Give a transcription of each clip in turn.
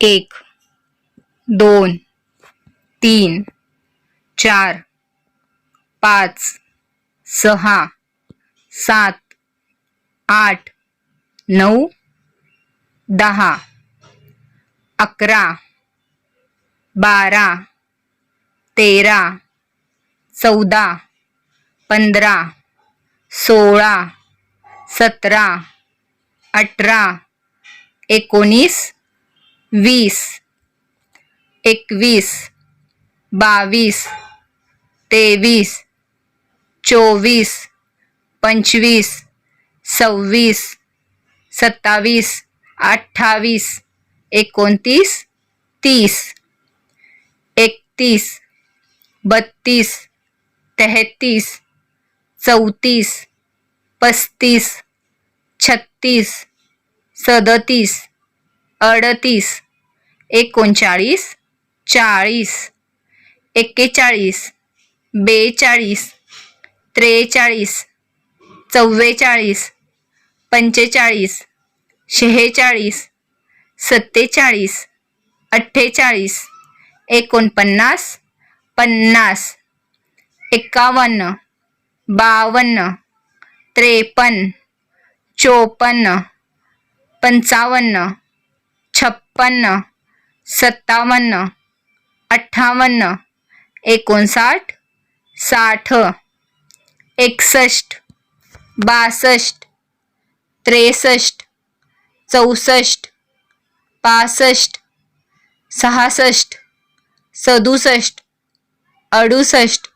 1 2 3 4 5 6 7 8 9 10 11 12 13 14 15 16 17 18 19 20 21 22 23 24 25 26 27 28 29 30 31 32 33 34 35 36 37 38 39 40 41 42 43 44 45 46 47 48 49 50 51 52 53 54 55 56 57 58 59 60 61 62 63 64 65 66 67 68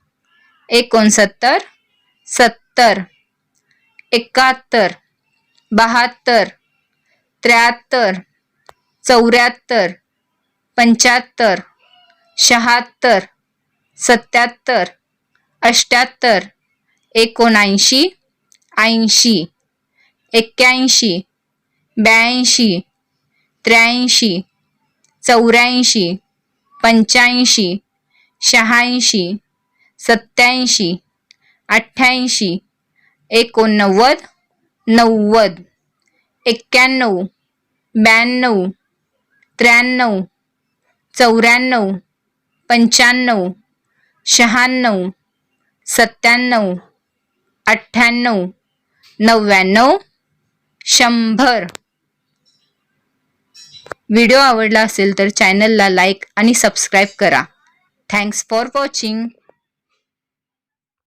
69 70 71 72 73 74 75 76 77 78 79 80 81 82 83 84 85 86 87 88 89 90 91 92 93 94 95 96 97 98 99 100. Video आवडला असेल तर चॅनलला लाईक आणि सबस्क्राईब करा. Thanks for watching.